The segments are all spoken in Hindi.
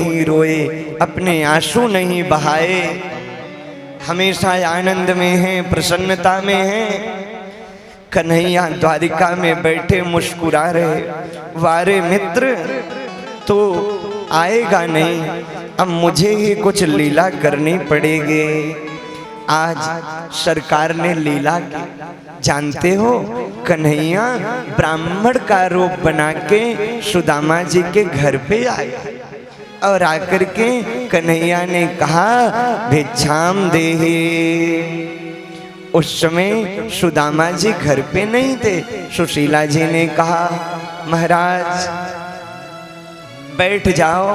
नहीं रोए, अपने आंसू नहीं बहाए, हमेशा आनंद में हैं, प्रसन्नता में हैं। कन्हैया द्वारिका में बैठे मुस्कुरा रहे, वारे मित्र तो आएगा नहीं, अब मुझे ही कुछ लीला करनी पड़ेगी। आज सरकार ने लीला की, जानते हो कन्हैया ब्राह्मण का रूप बना के सुदामा जी के घर पे आए और आकर के कन्हैया ने कहा भिक्षाम देहि। उस समय सुदामा जी घर पे नहीं थे। सुशीला जी ने कहा महाराज बैठ जाओ।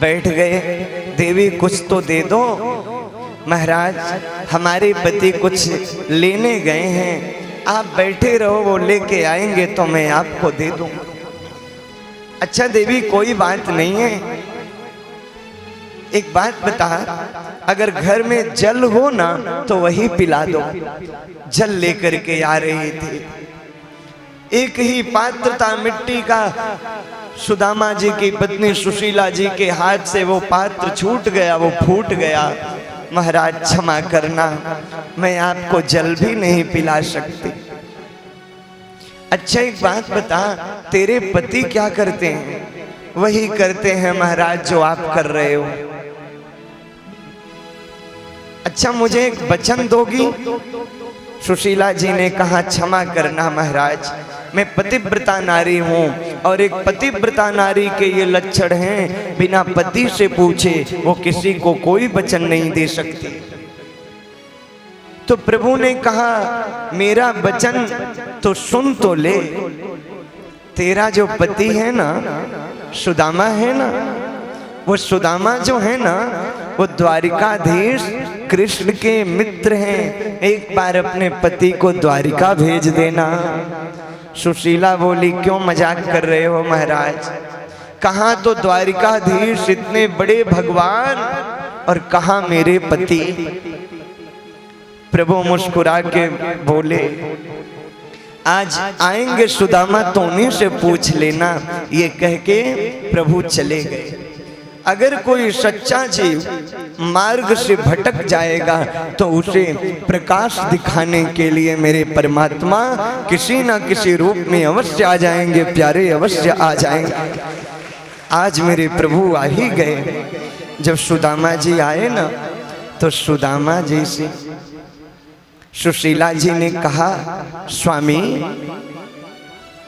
बैठ गए। देवी कुछ तो दे दो। महाराज हमारे पति कुछ लेने गए हैं, आप बैठे रहो, वो लेके आएंगे तो मैं आपको दे दूंगा। अच्छा देवी कोई बात नहीं है, एक बात बता, अगर घर में जल हो ना तो वही पिला दो। जल लेकर के आ रही थी, एक ही पात्र था मिट्टी का। सुदामा जी की पत्नी सुशीला जी के हाथ से वो पात्र छूट गया, वो फूट गया। महाराज क्षमा करना, मैं आपको जल भी नहीं पिला सकती। अच्छा एक बात बता, तेरे पति क्या करते हैं? वही करते हैं महाराज जो आप कर रहे हो। अच्छा मुझे एक वचन दोगी? सुशीला जी ने कहा क्षमा करना महाराज, मैं पतिव्रता नारी हूं और एक पतिव्रता नारी के ये लक्षण हैं, बिना पति से पूछे वो किसी को कोई वचन नहीं दे सकती। तो प्रभु ने कहा मेरा वचन तो सुन तो ले। तेरा जो पति है ना, सुदामा है ना, वो सुदामा जो है ना, वो द्वारिकाधीश कृष्ण के मित्र हैं। एक बार अपने पति को द्वारिका भेज देना। सुशीला बोली क्यों मजाक कर रहे हो महाराज? कहाँ तो द्वारिकाधीश इतने बड़े भगवान और कहाँ मेरे पति। प्रभु मुस्कुरा के बोले आज आएंगे सुदामा तो उन्हीं से पूछ लेना। ये कह के प्रभु चले गए। अगर कोई सच्चा जीव मार्ग से भटक जाएगा तो उसे प्रकाश दिखाने के लिए मेरे परमात्मा किसी न किसी रूप में अवश्य आ जाएंगे, प्यारे अवश्य आ जाएंगे। आज मेरे प्रभु आ ही गए। जब सुदामा जी आए ना, तो सुदामा जी से सुशीला जी ने कहा स्वामी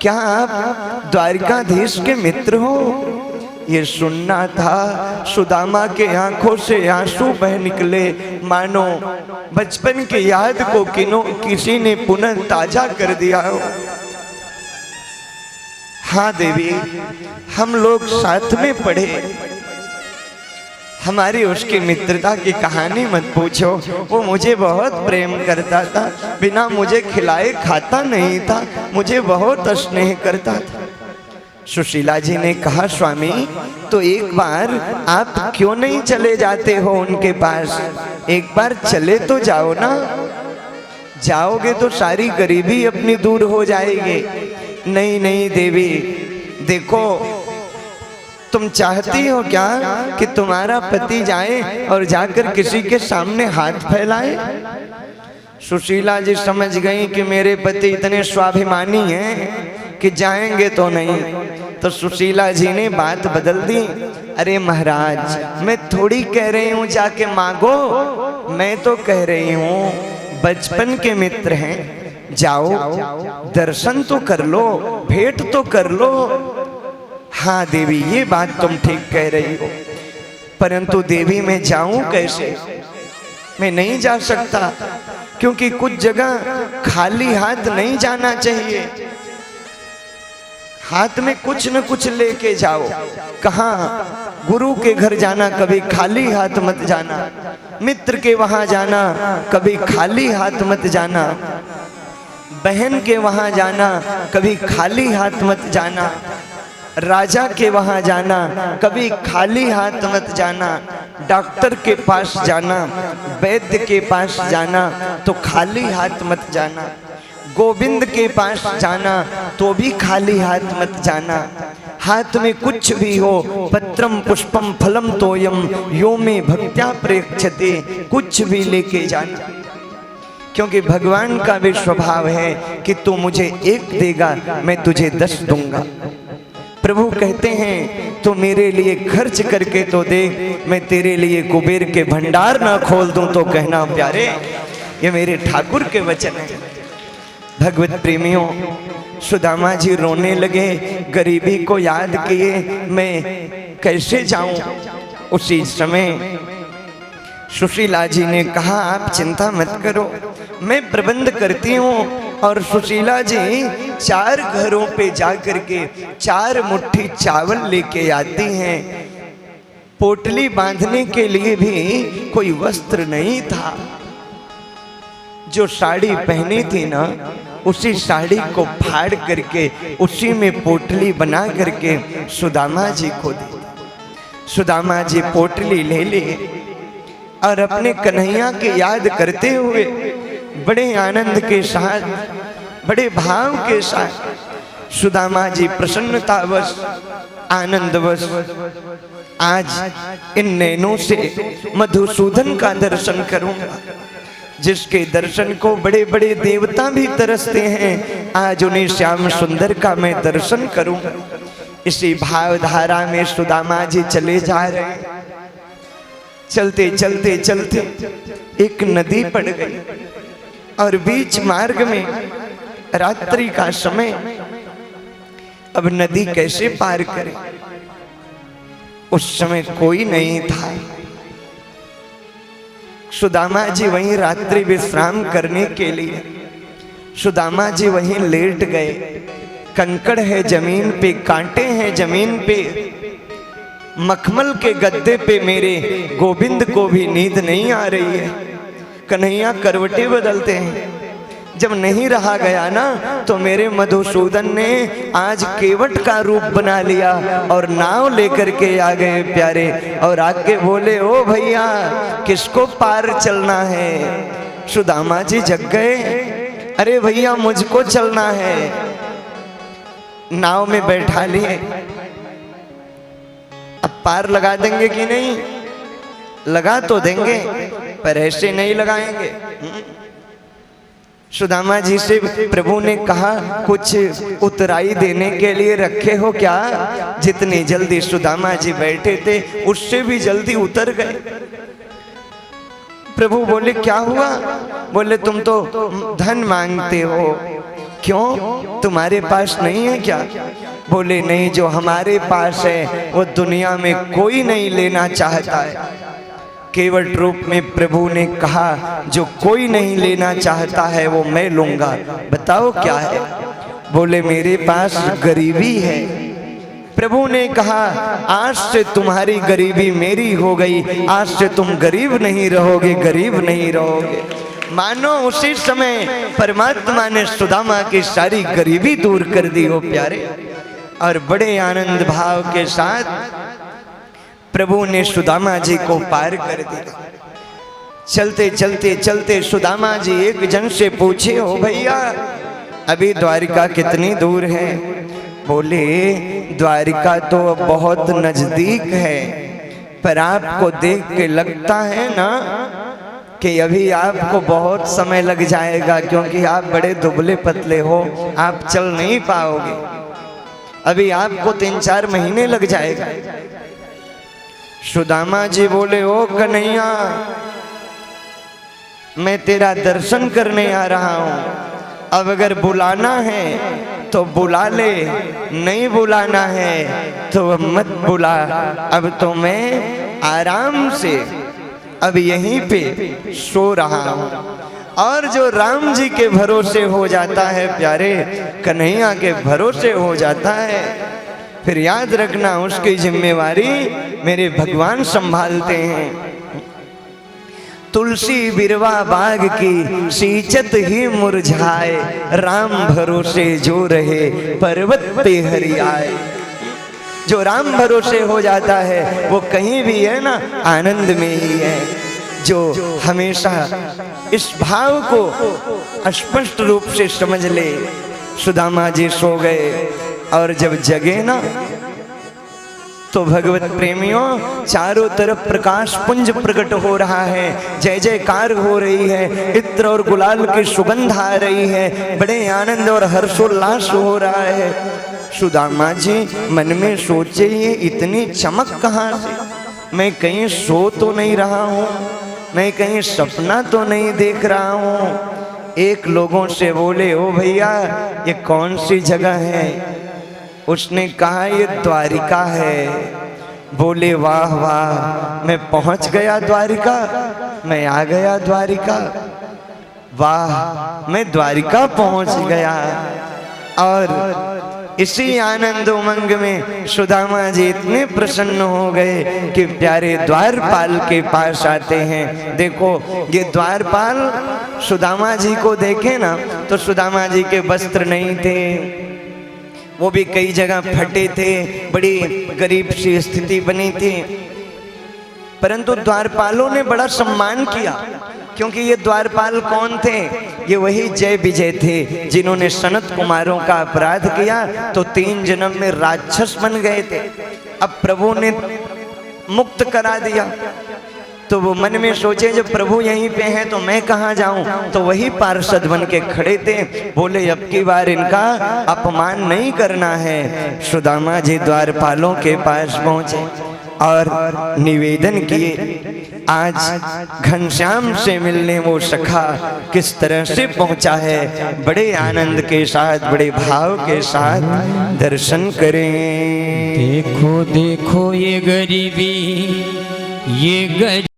क्या आप द्वारिकाधीश के मित्र हो? ये सुनना था। सुदामा के आंखों से आंसू बह निकले, मानो बचपन की याद को किसी ने पुनः ताजा कर दिया हो। हाँ देवी, हम लोग साथ में पढ़े, हमारी उसकी मित्रता की कहानी मत पूछो। वो मुझे बहुत प्रेम करता था, बिना मुझे खिलाए खाता नहीं था, मुझे बहुत स्नेह करता था। सुशीला जी ने कहा स्वामी तो एक बार आप क्यों नहीं चले जाते हो उनके पास? एक बार चले तो जाओ ना। जाओगे तो सारी गरीबी अपनी दूर हो जाएगी। नहीं नहीं देवी, देखो तुम चाहती हो क्या कि तुम्हारा पति जाए और जाकर किसी के सामने हाथ फैलाए? सुशीला जी समझ गई कि मेरे पति इतने स्वाभिमानी हैं कि जाएंगे तो नहीं। तो सुशीला जी ने बात बदल दी। अरे महाराज, मैं थोड़ी कह रही हूँ जाके मांगो, मैं तो कह रही हूँ बचपन के मित्र हैं, जाओ दर्शन तो कर लो, भेंट तो कर लो। हाँ देवी, ये बात तुम ठीक कह रही हो, परंतु देवी मैं जाऊं कैसे? मैं नहीं जा सकता, क्योंकि कुछ जगह खाली हाथ नहीं जाना चाहिए। हाथ में कुछ न कुछ लेके जाओ। कहाँ? गुरु के घर जाना कभी खाली हाथ मत जाना, मित्र के वहां जाना कभी खाली हाथ मत जाना, बहन के वहां जाना कभी खाली हाथ मत जाना, राजा के वहां जाना कभी खाली हाथ मत जाना, डॉक्टर के पास जाना, वैद्य के पास जाना तो खाली हाथ मत जाना, गोविंद के पास जाना तो भी खाली हाथ मत जाना। हाथ में कुछ भी हो, पत्रम पुष्पम फलम तोयम यो में भक्त्या प्रेक्षते, कुछ भी लेके जाना, क्योंकि भगवान का भी स्वभाव है कि तू मुझे एक देगा मैं तुझे 10 दूंगा। प्रभु कहते हैं तो मेरे लिए खर्च करके तो देख, मैं तेरे लिए कुबेर के भंडार ना खोल दूं तो कहना प्यारे। ये मेरे ठाकुर के वचन है। भगवत प्रेमियों, सुदामा जी रोने लगे, गरीबी को याद किए, मैं कैसे जाऊं। उसी समय सुशीला जी ने कहा आप चिंता मत करो, मैं प्रबंध करती हूँ। और सुशीला जी 4 घरों पे जाकर के 4 मुट्ठी चावल लेके आती हैं। पोटली बांधने के लिए भी कोई वस्त्र नहीं था। जो साड़ी पहनी थी ना, उसी साड़ी को फाड़ करके उसी में पोटली बना करके सुदामा जी को दी। सुदामा जी पोटली ले लिए और अपने कन्हैया की याद करते हुए बड़े आनंद के साथ, बड़े भाव के साथ सुदामा जी प्रसन्नतावश, आनंदवश आज इन नैनों से मधुसूदन का दर्शन करूंगा, जिसके दर्शन को बड़े बड़े देवता भी तरसते हैं। आज उन्हें श्याम सुंदर का मैं दर्शन करूंगा। इसी भावधारा में सुदामा जी चले जा रहे हैं। चलते चलते चलते एक नदी पड़ गई और बीच मार्ग में रात्रि का समय। अब नदी कैसे पार करें। उस समय कोई नहीं था। सुदामा जी वहीं रात्रि विश्राम करने के लिए सुदामा जी वहीं लेट गए। कंकड़ है जमीन पे, कांटे हैं जमीन पे, मखमल के गद्दे पे मेरे गोविंद को भी नींद नहीं आ रही है। कन्हैया करवटें बदलते हैं। जब नहीं रहा गया ना, तो मेरे मधुसूदन ने आज केवट का रूप बना लिया और नाव लेकर के आ गए प्यारे। और आके बोले ओ भैया किसको पार चलना है। सुदामा जी जग गए, अरे भैया मुझको चलना है। नाव में बैठा लिए। अब पार लगा देंगे कि नहीं? लगा तो देंगे पर ऐसे नहीं लगाएंगे। सुदामा जी से प्रभु ने कहा कुछ उतराई देने के लिए रखे हो क्या? जितनी जल्दी सुदामा जी बैठे थे उससे भी जल्दी उतर गए। प्रभु बोले क्या हुआ? बोले तुम तो धन मांगते हो, क्यों तुम्हारे पास नहीं है क्या? बोले नहीं, जो हमारे पास है वो दुनिया में कोई नहीं लेना चाहता है। केवट रूप में प्रभु ने कहा जो कोई नहीं लेना चाहता है वो मैं लूंगा। बताओ क्या है? बोले मेरे पास गरीबी है। प्रभु ने कहा आज से तुम्हारी गरीबी मेरी हो गई, आज से तुम गरीब नहीं रहोगे, गरीब नहीं रहोगे। मानो उसी समय परमात्मा ने सुदामा की सारी गरीबी दूर कर दी हो प्यारे। और बड़े आनंद भाव के साथ प्रभु ने सुदामा जी को पार कर दिया। चलते चलते चलते सुदामा जी एक जन से पूछे हो भैया अभी द्वारिका कितनी दूर है? बोले द्वारिका तो बहुत नजदीक है, पर आपको देख के लगता है ना कि अभी आपको बहुत समय लग जाएगा, क्योंकि आप बड़े दुबले पतले हो, आप चल नहीं पाओगे। अभी आपको 3-4 महीने लग जाएगा। सुदामा जी बोले ओ कन्हैया मैं तेरा दर्शन करने आ रहा हूँ। अब अगर बुलाना है तो बुला ले, नहीं बुलाना है तो मत बुला। अब तो मैं आराम से अब यहीं पे सो रहा हूँ। और जो राम जी के भरोसे हो जाता है प्यारे, कन्हैया के भरोसे हो जाता है, फिर याद रखना उसकी जिम्मेवारी मेरे भगवान संभालते हैं। तुलसी बिरवा बाग की सींचत ही मुरझाए, राम भरोसे जो रहे पर्वत पे हरियाए। जो राम भरोसे हो जाता है वो कहीं भी है ना आनंद में ही है। जो हमेशा इस भाव को स्पष्ट रूप से समझ ले। सुदामा जी सो गए और जब जगे ना तो भगवत प्रेमियों, चारों तरफ प्रकाश पुंज प्रकट हो रहा है, जय जयकार हो रही है, इत्र और गुलाल की सुगंध आ रही है, बड़े आनंद और हर्षोल्लास हो रहा है। सुदामा जी मन में सोचे, ये इतनी चमक कहाँ से? मैं कहीं सो तो नहीं रहा हूँ, मैं कहीं सपना तो नहीं देख रहा हूँ। एक लोगों से बोले, ओ भैया ये कौन सी जगह है? उसने कहा ये द्वारिका है। बोले वाह वाह, मैं पहुंच गया द्वारिका, मैं आ गया द्वारिका, वाह मैं द्वारिका पहुंच गया। और इसी आनंद उमंग में सुदामा जी इतने प्रसन्न हो गए कि प्यारे द्वारपाल के पास आते हैं। देखो ये द्वारपाल सुदामा जी को देखे ना तो सुदामा जी के वस्त्र नहीं थे, वो भी कई जगह फटे थे, बड़ी गरीब सी स्थिति बनी थी, परंतु द्वारपालों ने बड़ा सम्मान किया। क्योंकि ये द्वारपाल कौन थे? ये वही जय विजय थे जिन्होंने सनत कुमारों का अपराध किया तो 3 जन्म में राक्षस बन गए थे। अब प्रभु ने मुक्त करा दिया तो वो मन में सोचे जब प्रभु यहीं पे हैं तो मैं कहाँ जाऊं? तो वही पार्षद बन के खड़े थे। बोले अब की बार इनका अपमान नहीं करना है। सुदामा जी द्वारपालों के पास पहुंचे और निवेदन किए, आज घनश्याम से मिलने वो सखा किस तरह से पहुंचा है, बड़े आनंद के साथ, बड़े भाव के साथ दर्शन करें। देखो देखो ये गरीबी, ये गरीबी